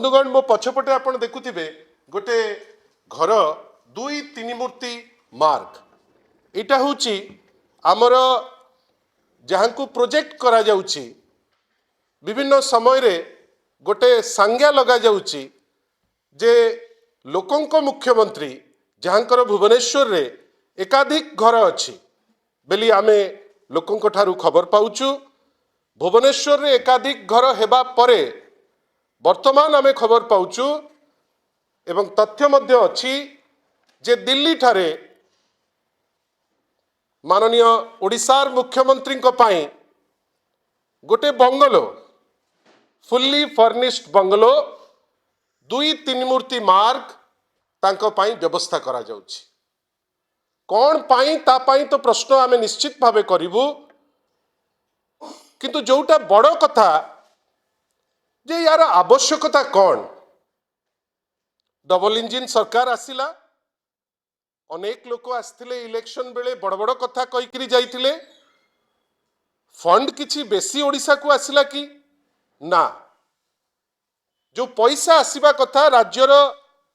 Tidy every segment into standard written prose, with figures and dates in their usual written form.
बंधुगण मो पछपटे आप देखुवे गोटे घर दुई तीन मूर्ति मार्ग यहाँ हूँ आमर जहाँ को प्रोजेक्ट करा जाउची विभिन्न समय रे गोटे संज्ञा लगा जाउची जे लोकंक मुख्यमंत्री जहाँकर भुवनेश्वर रे एकाधिक घर अच्छी बेली आमे लोकंक ठारू खबर पाउचु। भुवनेश्वर रे एकाधिक घर हेबा परे वर्तमान आमे खबर पाउचु एवं तथ्य मध्य अच्छी जे दिल्ली ठारे माननीय ओडिशार मुख्यमंत्री गोटे बंगलो फुल्ली फर्निश्ड बंगलो दुई तीन मूर्ति मार्ग तांको पाई व्यवस्था करा जाउछि। कौन पाई ता पाई तो प्रश्न आमे निश्चित भावे करिवु, किंतु जोटा बड़ कथा जे यार आवश्यकता कौन। डबल इंजिन सरकार आसिला, अनेक लोक आसथिले इलेक्शन बेले बड़ बड़ कथा कहिकरी जाइथिले। फंड किछि बेसी ओडिशा को आसिला कि ना? जो पैसा आसीबा कथा राज्यर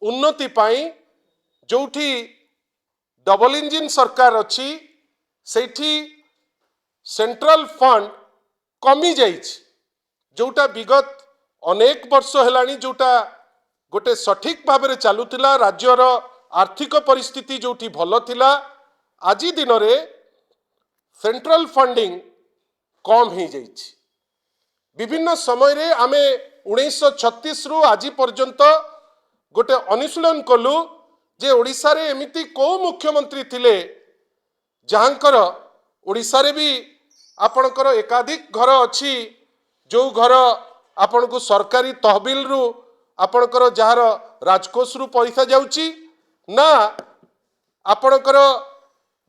उन्नति पाई जोठी डबल इंजिन सरकार अच्छी सेठी सेंट्रल फंड कमी जाइछि, जोटा विगत अनेक वर्ष हेलानी जोटा गोटे सठिक भाव में चलुला राज्यर आर्थिक परिस्थिति जोठी भल थिला आज दिन रे सेंट्रल फंडिंग कम हो जाइछि। विभिन्न समय रे आमे 1936 रु आज पर्यंत गोटे अनुशीलन कलु जे ओडिशा रे एमिति को मुख्यमंत्री थिले जहाँकर ओडिशा रे भी आपणकर एकाधिक घर अच्छी जो घर आपण को सरकारी तहबिल रु आपणकर जार राजकोष रु पैसा जाउची ना आपणकर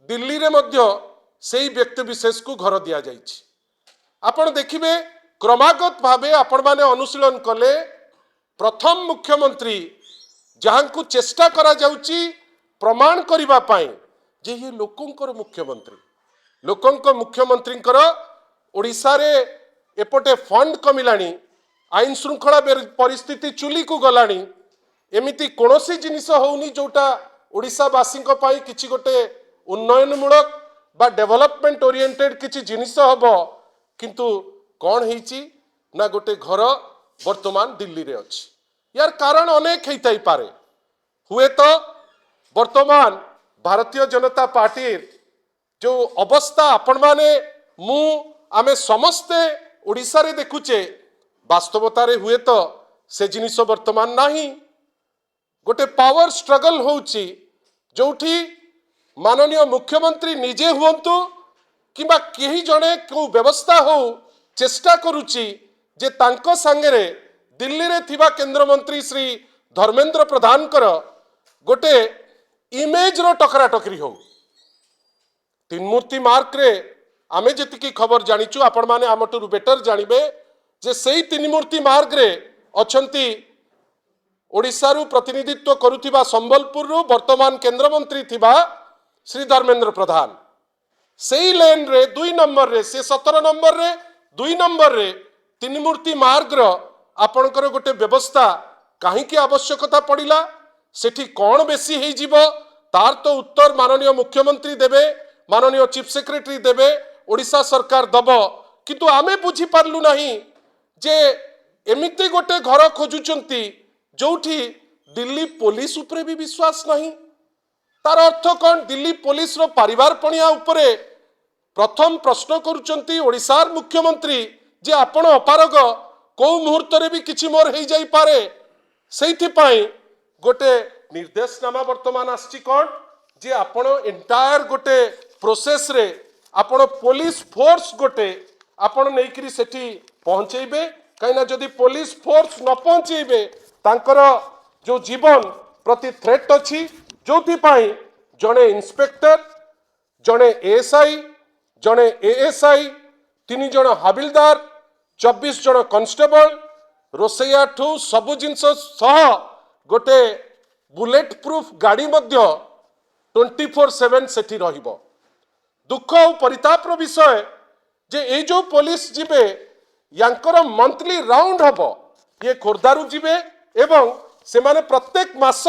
दिल्ली रे मध्य सेही व्यक्ति विशेष को घर दिया जाइछि। आपण देखिबे क्रमागत भावे आपण माने अनुशीलन कले प्रथम मुख्यमंत्री जहाँ को चेष्टा करा जाउची प्रमाण करिबा पाई जे ये लोकंकर मुख्यमंत्री लोकंक मुख्यमंत्रींकर ओडिशा रे एपटे फंड कमिलानी, आईन श्रृंखला परिस्थिति चुली को गलानी, एमिति कोनोसी जिनिस होउनी जोटा ओडिशावासी पाई किछि गोटे उन्नयनमूलक बा डेवलपमेंट ओरिएंटेड किछि जिनिस हबो, किंतु कौन ହେଇଛି ना गोटे घर वर्तमान दिल्ली रे अछि। यार कारण अनेक हेइताई पारे, हुए तो वर्तमान भारतीय जनता पार्टी जो अवस्था आपण माने मु आमे समस्ते ओडिशा रे देखुचे वास्तवता रे हुए तो से जिनिस वर्तमान नाही। गोटे पावर स्ट्रगल होउची जोठी माननीय मुख्यमंत्री निजे हुंतु किबा केही जणे को व्यवस्था हो चेष्टा करुची जे तांको संगे दिल्ली रे थिबा केंद्र मंत्री श्री धर्मेंद्र प्रधान कर गोटे इमेज रो टकरा टकरी हो। तीन मूर्ति मार्क रे आमे जतिकी खबर जानिचु आपण माने आमटू बेटर जानिबे जे सेही तीन मूर्ति मार्ग रे अछंती ओडिशा रु प्रतिनिधित्व करुथिबा संबलपुर रु वर्तमान केंद्र मंत्री थिबा श्री धर्मेंद्र प्रधान। सेही लेन रे 2 नंबर रे से 17 नंबर रे 2 नंबर रे तीन मूर्ति मार्ग रो आपणकर गोटे व्यवस्था कहीं आवश्यकता पड़िला, सेठी कौन बेसी हेई जीवो तार तो उत्तर माननीय मुख्यमंत्री देबे, माननीय चीफ सेक्रेटरी देबे, ओडिशा सरकार दब, किंतु आमे बुझी पारलु नहीं जे एमिति गोटे घर खोजुचंती जोठी दिल्ली पुलिस उपरे भी विश्वास नहीं। तार अर्थ कौन? दिल्ली पुलिस रो परिवार पणिया उपरे प्रथम प्रश्न करुचंती ओडिशार मुख्यमंत्री जे आपण अपारग को मुहूर्त रे भी किछि मोर हेई जाई पारे, सेइथि पाई गोटे निर्देशनामा वर्तमान आछि कौन जे आपण एंटायर गोटे प्रोसेस रे आपण पुलिस फोर्स गोटे आपण नेइकरी सेठी पहुंचेबे। कहिना जदि पुलिस फोर्स न पहुंचेबे तांकर जो जीवन प्रति थ्रेट अछि, जोथि पाई जणे इंस्पेक्टर, जणे एएसआई, जणे एएसआई, 3 जण हाबिलदार, 24 जण कॉन्स्टेबल, रोसैया ठू सबु जिंस सह गोटे बुलेट प्रूफ गाड़ी मध्य 24/7 सेठी रहिबो। दुख और परिताप विषय जे ए जो पुलिस जीवे यांकर मंथली राउंड हबो, ये खोर्धारू जीवे, एवं सेमाने प्रत्येक मास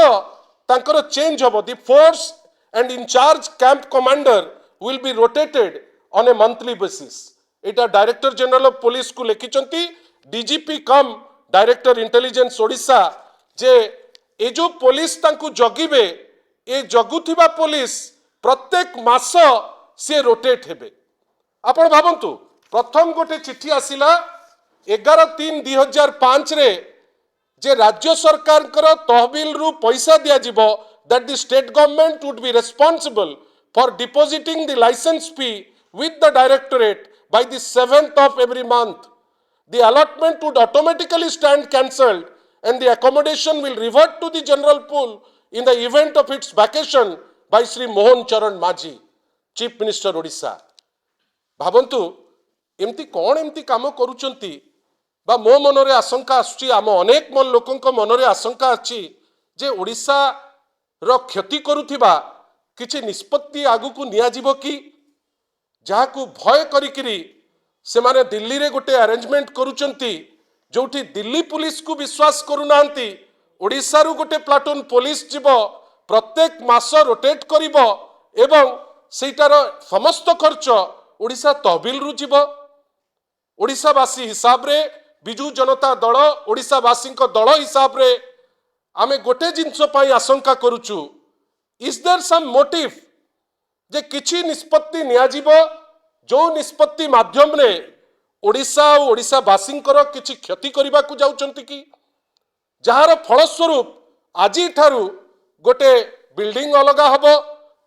तांकर चेंज हबो the force and incharge camp commander will be rotated on a monthly basis एटा डायरेक्टर जनरल ऑफ पुलिस को लिखिचंती DGP cum director intelligence Odisha जे ए जो पुलिस तांकु जगिबे ए जगुथिबा पुलिस प्रत्येक मास से रोटेट हेबे आपण भाबंतु प्रथम गोटे चिठी आसिला 11/3/2005 रे जे राज्य सरकार कर तहबिल रु पैसा दिया जिवो that the state government would be responsible for depositing the licence fee with the directorate by the 7th of every month. The allotment would automatically stand cancelled and the accommodation will revert to the general pool in the event of its vacation by Sri Mohan Charan Majhi, Chief Minister Odisha. भावंतु एमती कौन एमती काम करुचंती बा मो मनरे आशंका आसुची आम अनेक मन लोकंक मनरे आशंका अछि जे ओडिशा रो क्षति करुथिबा किछि निष्पत्ति आगु को निया जिवो कि जहाकू भय करिकिरी से माने दिल्ली रे गोटे अरेंजमेंट करुचंती जोठी दिल्ली पुलिस को विश्वास करूनांती ओडिशा रु गोटे प्लाटून पुलिस जीवो प्रत्येक मास रोटेट करिवो एवं सेटार समस्त खर्च ओडिशा तहबिल रु जीवो ओडिशावासी हिसाब रे बिजू जनता दल ओडिशावासी दल हिसाब रे आमे गोटे जिनस पई आशंका करूचु इज देयर सम मोटिव जे किछि निष्पत्ति नियाजिबो जो निष्पत्ति माध्यम रे ओडिशा और ओडिशावासींकर किछि क्षति करबा को जाउचंती कि जहार फलस्वरूप आजी ठारू गोटे बिल्डिंग अलगा हबो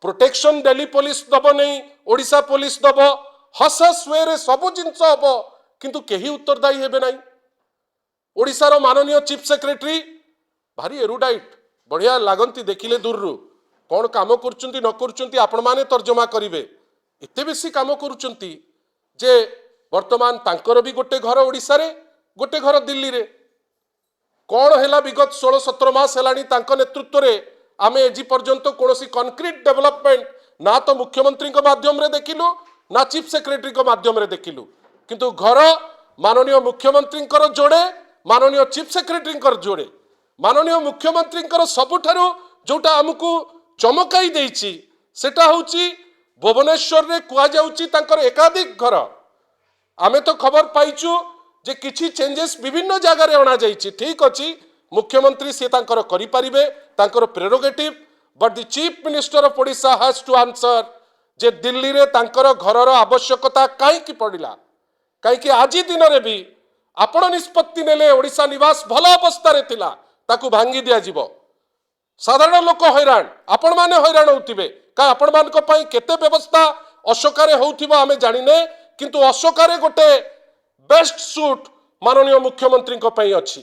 प्रोटेक्शन दिल्ली पुलिस दबो नहीं ओडिशा पुलिस दबो हस वे रे सब जिंस हबो किंतु केही उत्तरदायी हेबे नहीं ओडिशार माननीय चीफ सेक्रेटरी भारी एरुडाइट बढ़िया लागंती देखिले दूर रु कौन काम करुचंती न करुचंती आपण माने तर्जमा करिवे एते बेसी काम करुचंती जे वर्तमान तांकर भी गोटे घर ओडिशा रे गोटे घर दिल्ली रे कौन हैला विगत 16-17 मास हेलानी तांक नेतृत्व रे आमे एजी पर्यंत कोनोसी कंक्रीट डेवलपमेंट ना तो मुख्यमंत्री को माध्यम रे देखिलु ना चीफ सेक्रेटरी को माध्यम रे देखिलु किंतु घर माननीय मुख्यमंत्री जोड़े माननीय चीफ सेक्रेटरी जोड़े माननीय मुख्यमंत्री सबुठारु जोटा आमको चमकाई देइछि सेटा होउछि भुवनेश्वर रे कुआ जाउछि तांकर एकाधिक घर आमे तो खबर पाइछु जे किछि चेंजेस विभिन्न जगह रे अणा जाइछि ठीक अछि मुख्यमंत्री से तांकर करि परिबे तांकर prerogative but the chief minister of Odisha has to answer जे दिल्ली रे तांकर घरर आवश्यकता काई की पड़िला काई कि आजि दिन रे भी आपण निष्पत्ति नेले ओडिशा निवास भल अवस्था रे थिला ताकू भांगी दिया जिवो साधारण लोक हैरान आपण माने हैरान होतिबे का आपण मान को पई केते व्यवस्था अशोकारे होउथिबो आमे जानिने किंतु अशोकारे गोटे बेस्ट सूट माननीय मुख्यमंत्री को पई अछि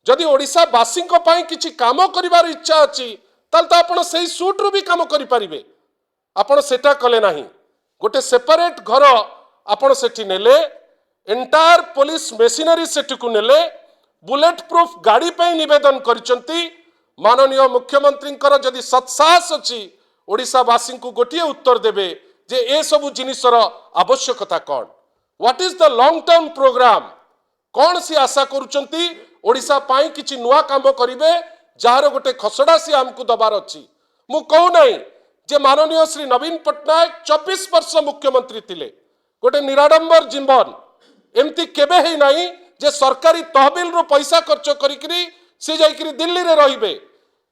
जदि ओडिशा वासी को पई किछि काम करिवार इच्छा अछि ताल त आपण सेही सूट रु भी काम करि परिबे आपण सेटा कले नाही गोटे सेपरेट घर आपण सेठी नेले एंटायर पुलिस मेशिनरी सेठी को नेले बुलेट प्रूफ गाड़ी पे निवेदन करिसंती माननीय मुख्यमंत्री जदि सत्साहस अछि ओडिशावासी को गोटे उत्तर देबे जे ए सबु जिनिसर आवश्यकता कौन what is the long term programme कौन सी आशा करुचंती ओडिशा पाई किछि नुआ काम करिवे जार गोटे खसड़ा सी हमकु दबार अछि मु कहू नाही जे माननीय श्री नवीन पटनायक 24 वर्ष मुख्यमंत्री थिले गोटे निराडंबर जीवन एमती केबे हे नाही जे सरकारी तहबिल रो पैसा खर्च करिकरी से जाइकरी दिल्ली रे रहिबे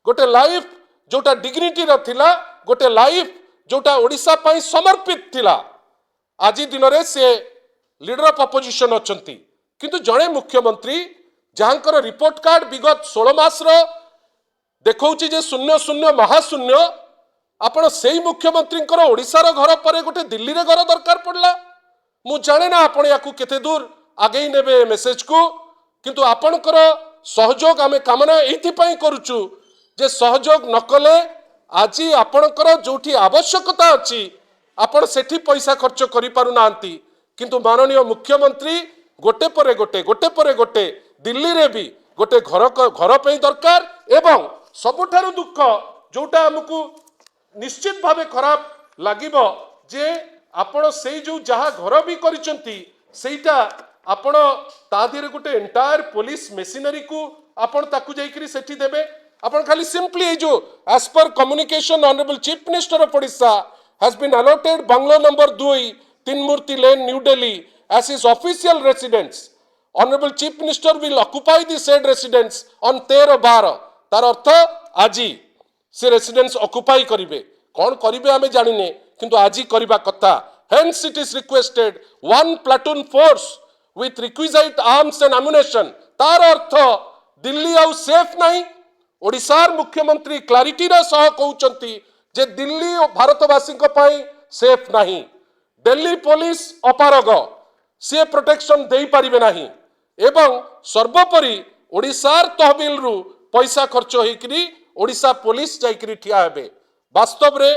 गोटे लाइफ जोटा डिग्निटी रो थिला गोटे लाइफ जोटा ओडिशा पाई समर्पित थिला आजि दिन रे से लीडर ऑफ अपोजिशन अछंती किंतु जणे मुख्यमंत्री जहांकर रिपोर्ट कार्ड विगत 16 मास रो देखौची जे 00 महाशून्य आपण सेही मुख्यमंत्री ओडिशा रो घर परे गोटे दिल्ली रे घर दरकार पड़ला मु जाने ना आपण याकू केते दूर आगे नेबे मेसेज को किंतु आपणकर सहयोग आमे कामना एथि पई करूचु जे सहयोग नकले आज आपणकर जोठी आवश्यकता अछि आपण सेठी पैसा खर्च करि पारु नांती किंतु माननीय मुख्यमंत्री गोटे परे गोटे दिल्ली रे भी गोटे घर पे दरकार एवं सबुठारु दुख जोटा हमकु निश्चित भावे खराब लागिबो जे आपण सेई जो जहा घर भी करिसंती सेईटा आपण ता धीरे गोटे एंटायर पुलिस मेशिनरी को आपण ताकू जाइकरी सेठी देबे आपण खाली सिंपली ए जो as per communication honourable chief minister of Odisha has been allotted bungalow number 2 Teen Murti lane New Delhi as his official residence honourable chief minister will occupy the said residence on 13/12 तार अर्थ आज से रेसिडेंस ऑक्युपाई करिवे कौन करिवे आमे जानिने किंतु आजी करिबा कथा hence it is requested 1 platoon force with requisite arms and ammunition तार अर्थ दिल्ली आउ सेफ नहीं ओडिशार मुख्यमंत्री क्लारिटी सह कहउचंती जे दिल्ली और भारतवासी सेफ नहीं दिल्ली पुलिस अपारग सी प्रोटेक्शन दे पारिबे नहीं एवं सर्वोपरि ओडिशार तहबिल रु पैसा खर्च होइकरी ओडिशा पुलिस जाइकरी ठिया हेबे वास्तव रे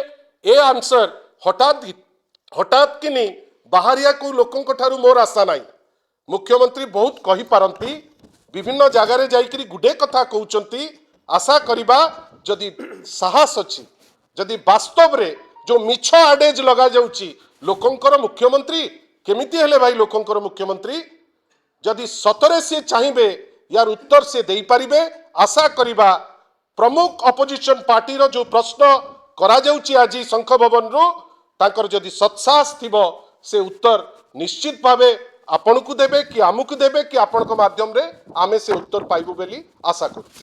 ए आंसर हठात किनी बाहरिया को लोकंक ठारू मोर आशा नहीं मुख्यमंत्री बहुत कही पारंती विभिन्न जगार जाइकरी गुडे कथा कहउचंती आशा करिबा जदि साहस अछि जदि वास्तव रे जो मिछ आडेज लगा जाउची लोकंकर मुख्यमंत्री केमिति हेले भाई लोकंकर मुख्यमंत्री जदि सतरे से चाहिए यार उत्तर से दे पारिबे आशा करिबा प्रमुख अपोजिशन पार्टी रो जो प्रश्न करा जाउची आज शंख भवन रु तांकर जदि सत्साहस थिबो से उत्तर निश्चित भावे आपन को देबे कि आमु को देबे कि आपन को माध्यम रे आमे से उत्तर पाइबो बेली आशा करू।